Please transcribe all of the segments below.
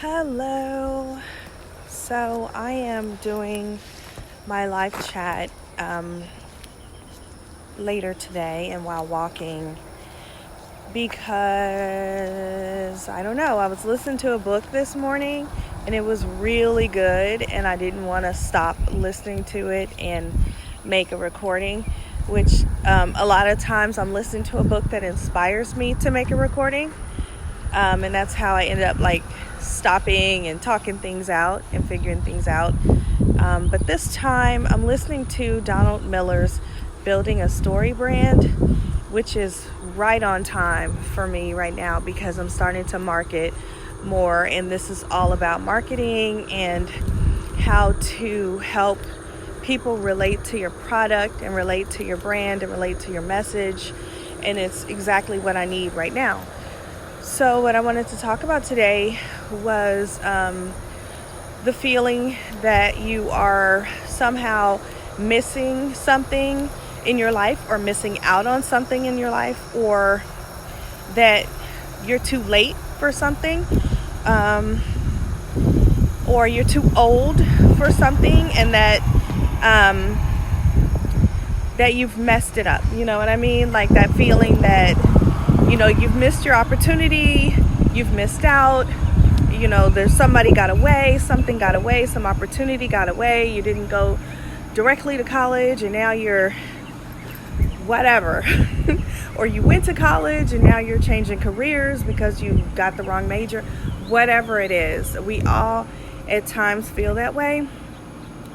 Hello. So I am doing my live chat later today and while walking because I don't know. I was listening to a book this morning and it was really good, and I didn't want to stop listening to it and make a recording, which a lot of times I'm listening to a book that inspires me to make a recording. And that's how I ended up stopping and talking things out and figuring things out. But this time I'm listening to Donald Miller's Building a Story brand, which is right on time for me right now because I'm starting to market more. And this is all about marketing and how to help people relate to your product and relate to your brand and relate to your message. And it's exactly what I need right now. So what I wanted to talk about today was the feeling that you are somehow missing something in your life, or missing out on something in your life, or that you're too late for something, or you're too old for something, and that you've messed it up. You know what I mean? Like that feeling that you've missed your opportunity, you've missed out, there's somebody got away, something got away, some opportunity got away, you didn't go directly to college and now you're whatever. Or you went to college and now you're changing careers because you got the wrong major. Whatever it is, we all at times feel that way.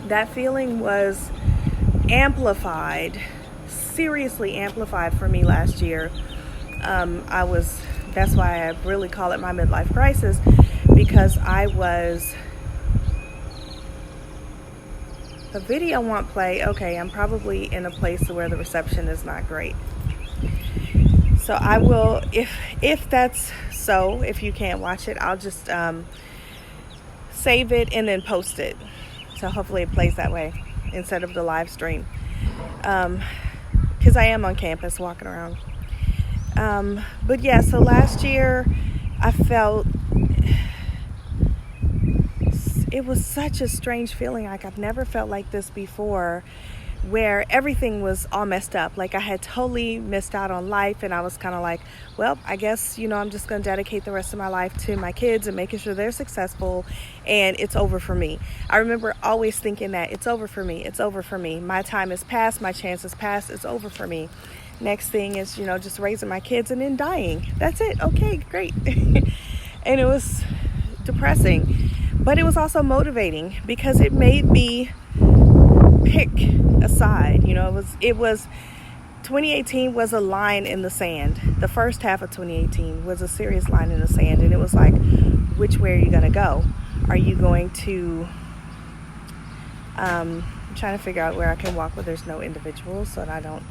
That feeling was amplified, seriously amplified for me last year. That's why I really call it my midlife crisis, because the video won't play. Okay, I'm probably in a place where the reception is not great. So I will, if that's so, if you can't watch it, I'll just save it and then post it. So hopefully it plays that way instead of the live stream. Because I am on campus walking around. But yeah, so last year I felt it was such a strange feeling. Like I've never felt like this before, where everything was all messed up. Like I had totally missed out on life, and I was kind of like, well, I guess, I'm just going to dedicate the rest of my life to my kids and making sure they're successful, and it's over for me. I remember always thinking that it's over for me. It's over for me. My time is past. My chance is past. It's over for me. Next thing is, just raising my kids and then dying. That's it. Okay, great. And it was depressing, but it was also motivating because it made me pick a side. It was 2018 was a line in the sand. The first half of 2018 was a serious line in the sand, and it was like, which way are you going to go? Are you going to I'm trying to figure out where I can walk where there's no individuals so that I don't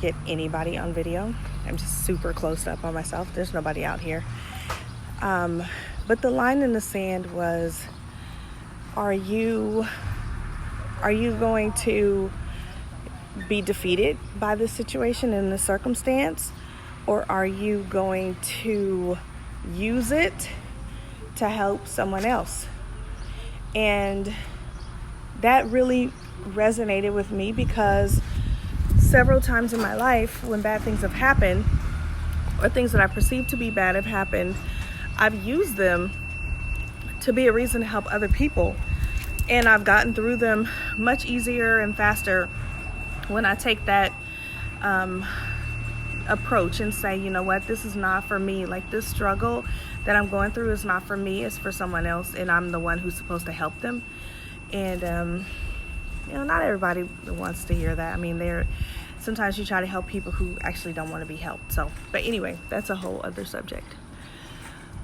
get anybody on video. I'm just super close up on myself. There's nobody out here. But the line in the sand was, are you going to be defeated by this situation and this circumstance, or are you going to use it to help someone else? And that really resonated with me because several times in my life when bad things have happened, or things that I perceive to be bad have happened, I've used them to be a reason to help other people. And I've gotten through them much easier and faster when I take that approach and say, you know what, this is not for me. Like this struggle that I'm going through is not for me, it's for someone else, and I'm the one who's supposed to help them. And not everybody wants to hear that. I mean, sometimes you try to help people who actually don't want to be helped. But anyway, that's a whole other subject.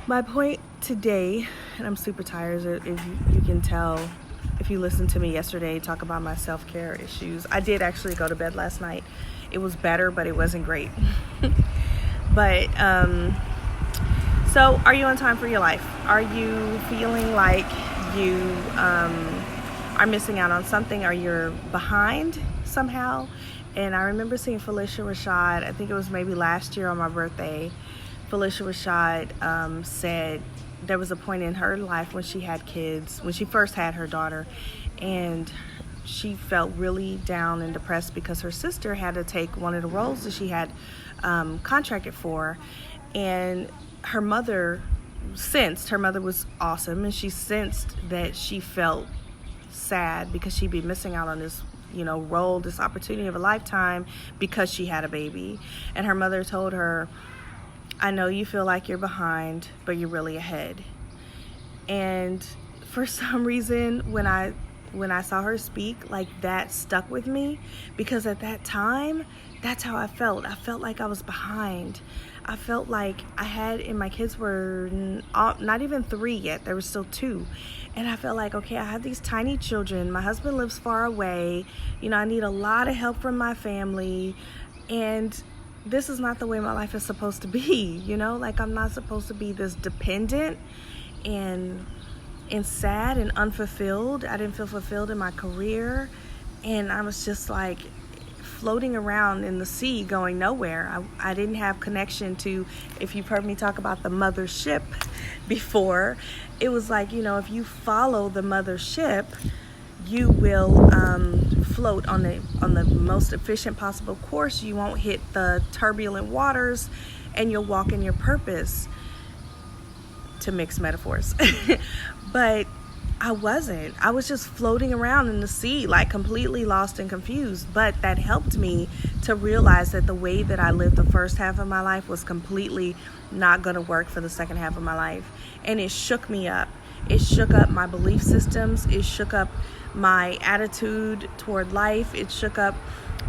My point today, and I'm super tired, if you can tell, if you listened to me yesterday talk about my self-care issues. I did actually go to bed last night. It was better, but it wasn't great. But so are you on time for your life? Are you feeling like you are missing out on something? Are you behind somehow? And I remember seeing Felicia Rashad, I think it was maybe last year on my birthday. Felicia Rashad said there was a point in her life when she had kids, when she first had her daughter, and she felt really down and depressed because her sister had to take one of the roles that she had contracted for. And her mother was awesome, and she sensed that she felt sad because she'd be missing out on this role, this opportunity of a lifetime, because she had a baby. And her mother told her, I know you feel like you're behind, but you're really ahead. And for some reason, when I saw her speak, like, that stuck with me, because at that time, that's how I felt. I felt like I was behind. I felt like and my kids were not even 3 yet. There were still 2. And I felt like, okay, I have these tiny children. My husband lives far away. I need a lot of help from my family. And this is not the way my life is supposed to be. Like, I'm not supposed to be this dependent and sad and unfulfilled. I didn't feel fulfilled in my career. And I was just like floating around in the sea going nowhere. I didn't have connection to, if you've heard me talk about the mothership before, it was like, if you follow the mothership, you will float on the most efficient possible course. You won't hit the turbulent waters, and you'll walk in your purpose, to mix metaphors. But I wasn't. I was just floating around in the sea, like completely lost and confused. But that helped me to realize that the way that I lived the first half of my life was completely not going to work for the second half of my life. And it shook me up. It shook up my belief systems. It shook up my attitude toward life. It shook up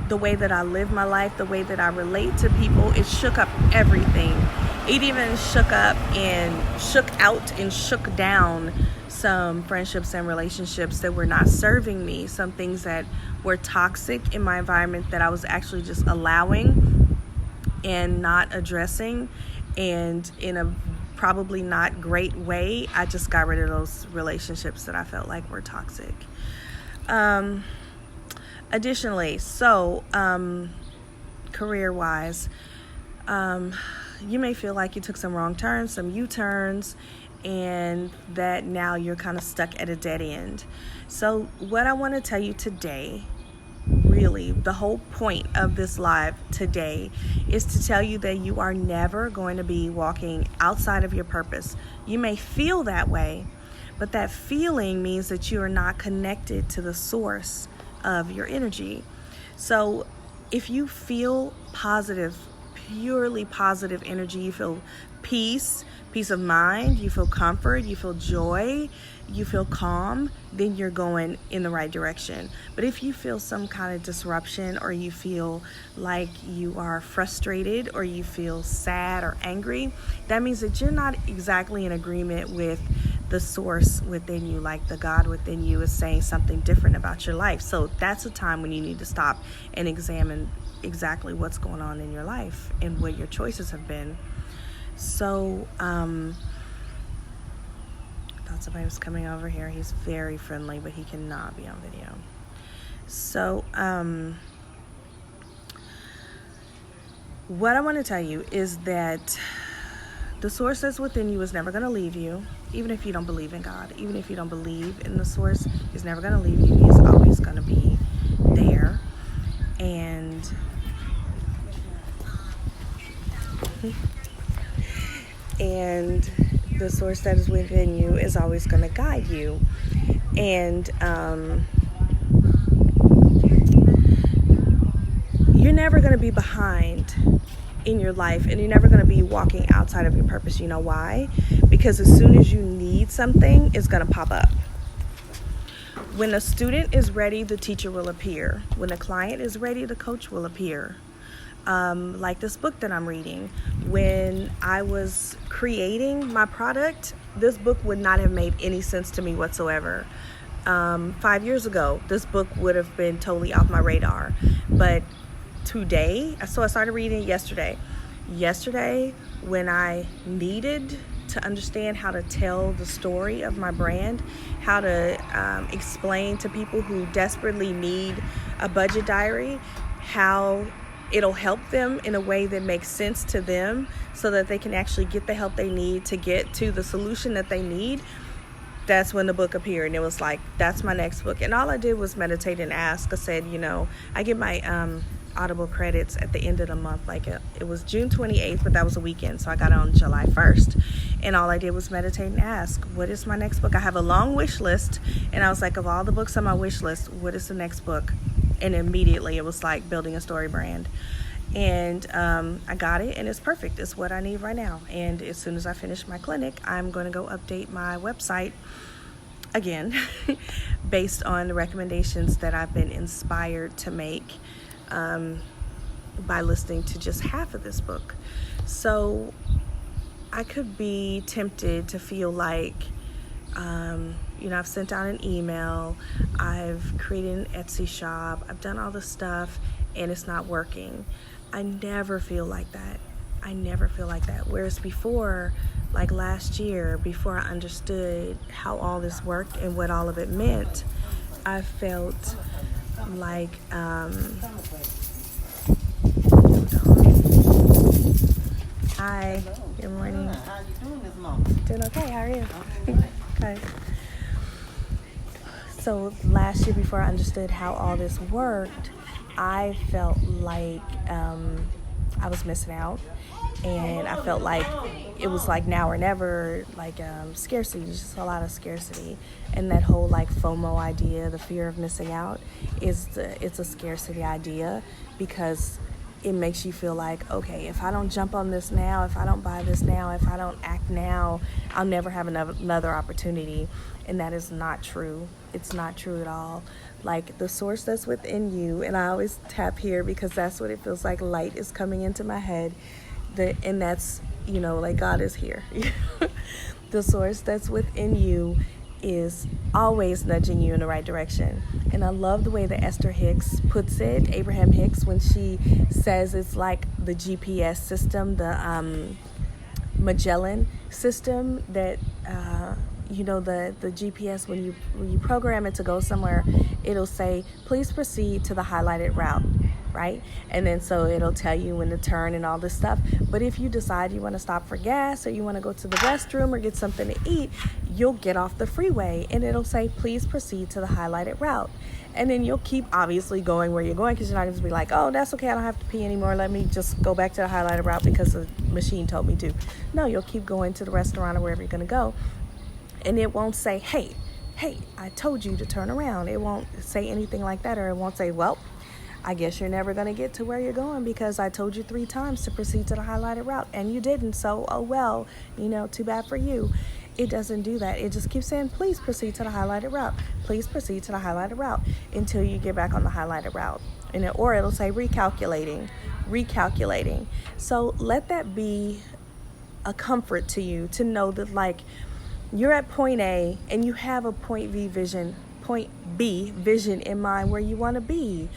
the way that I live my life, the way that I relate to people. It shook up everything. It even shook out and shook down some friendships and relationships that were not serving me, some things that were toxic in my environment that I was actually just allowing and not addressing, and in a probably not great way, I just got rid of those relationships that I felt like were toxic. Additionally, career-wise, you may feel like you took some wrong turns, some U-turns, and that now you're kind of stuck at a dead end. So what I want to tell you today, really, the whole point of this live today, is to tell you that you are never going to be walking outside of your purpose. You may feel that way, but that feeling means that you are not connected to the source of your energy. So if you feel positive, purely positive energy, you feel peace of mind, you feel comfort, you feel joy, you feel calm, then you're going in the right direction. But if you feel some kind of disruption, or you feel like you are frustrated, or you feel sad or angry, that means that you're not exactly in agreement with the source within you, like the God within you is saying something different about your life. So that's a time when you need to stop and examine exactly what's going on in your life and what your choices have been. So, thought somebody was coming over here. He's very friendly, but he cannot be on video. So, what I want to tell you is that the source that's within you is never going to leave you, even if you don't believe in God. Even if you don't believe in the source, He's never going to leave you. He's always going to be there. And the source that is within you is always going to guide you. And you're never going to be behind in your life, and you're never going to be walking outside of your purpose. You know why? Because as soon as you need something, it's going to pop up. When a student is ready, the teacher will appear. When a client is ready, the coach will appear. Like this book that I'm reading. When I was creating my product, this book would not have made any sense to me whatsoever. 5 years ago, this book would have been totally off my radar. But today, so I started reading it yesterday. Yesterday, when I needed to understand how to tell the story of my brand, how to explain to people who desperately need a budget diary how it'll help them in a way that makes sense to them so that they can actually get the help they need to get to the solution that they need, that's when the book appeared. And it was like, that's my next book. And all I did was meditate and ask. I said, I get my Audible credits at the end of the month. Like it was June 28th, but that was a weekend, so I got it on July 1st. And all I did was meditate and ask, what is my next book? I have a long wish list, and I was like, of all the books on my wish list, what is the next book? And immediately it was like building a story brand. And I got it, and it's perfect. It's what I need right now. And as soon as I finish my clinic, I'm going to go update my website again based on the recommendations that I've been inspired to make by listening to just half of this book. So I could be tempted to feel like, I've sent out an email, I've created an Etsy shop, I've done all this stuff, and it's not working. I never feel like that. Whereas before, like last year, before I understood how all this worked and what all of it meant, I felt like, hi, good morning. How you doing this morning? Doing okay, how are you? Okay. So last year, before I understood how all this worked, I felt like I was missing out, and I felt like it was like now or never, like scarcity, just a lot of scarcity. And that whole like FOMO idea, the fear of missing out, it's a scarcity idea, because it makes you feel like, okay, if I don't jump on this now, if I don't buy this now, if I don't act now, I'll never have another opportunity. And that is not true. It's not true at all. Like the source that's within you, and I always tap here because that's what it feels like, light is coming into my head, and that's, like God is here. The source that's within you is always nudging you in the right direction. And I love the way that Esther Hicks puts it, Abraham Hicks, when she says it's like the GPS system, the Magellan system that the GPS, when you program it to go somewhere, it'll say, please proceed to the highlighted route, right? And then so it'll tell you when to turn and all this stuff. But if you decide you want to stop for gas, or you want to go to the restroom or get something to eat, you'll get off the freeway and it'll say, please proceed to the highlighted route. And then you'll keep obviously going where you're going, because you're not going to be like, oh, that's okay, I don't have to pee anymore, let me just go back to the highlighted route because the machine told me to. No, you'll keep going to the restaurant or wherever you're going to go. And it won't say, hey, I told you to turn around. It won't say anything like that. Or it won't say, well, I guess you're never going to get to where you're going because I told you 3 times to proceed to the highlighted route and you didn't. So, oh, well, too bad for you. It doesn't do that. It just keeps saying, please proceed to the highlighted route. Please proceed to the highlighted route until you get back on the highlighted route. Or it'll say recalculating. So let that be a comfort to you, to know that, like, you're at point A and you have a point B vision in mind where you want to be,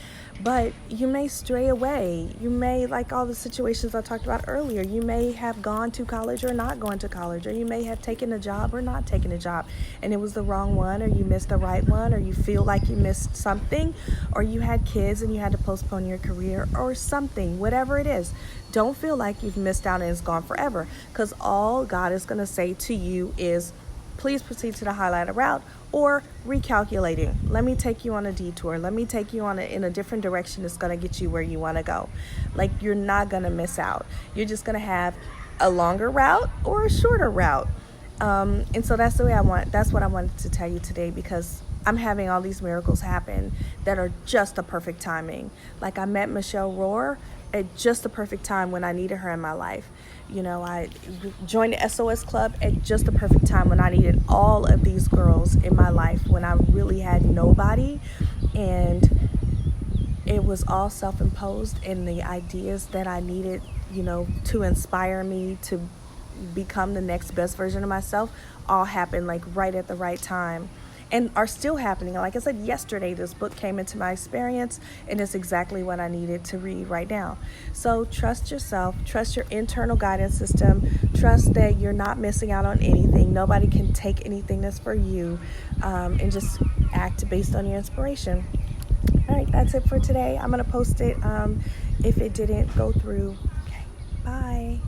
but you may stray away. You may, like all the situations I talked about earlier, you may have gone to college or not gone to college, or you may have taken a job or not taken a job and it was the wrong one, or you missed the right one, or you feel like you missed something, or you had kids and you had to postpone your career or something. Whatever it is, don't feel like you've missed out and it's gone forever, because all God is going to say to you is, please proceed to the highlighted route, or recalculating. Let me take you on a detour. Let me take you in a different direction that's going to get you where you want to go. Like, you're not going to miss out. You're just going to have a longer route or a shorter route. And so that's what I wanted to tell you today, because I'm having all these miracles happen that are just the perfect timing. Like, I met Michelle Rohr at just the perfect time when I needed her in my life. I joined the SOS Club at just the perfect time when I needed all of these girls in my life, when I really had nobody. And it was all self-imposed, and the ideas that I needed, to inspire me to become the next best version of myself all happened like right at the right time, and are still happening. Like I said, yesterday this book came into my experience, and it's exactly what I needed to read right now. So trust yourself, trust your internal guidance system, trust that you're not missing out on anything. Nobody can take anything that's for you, and just act based on your inspiration. All right, that's it for today. I'm going to post it if it didn't go through. Okay, bye.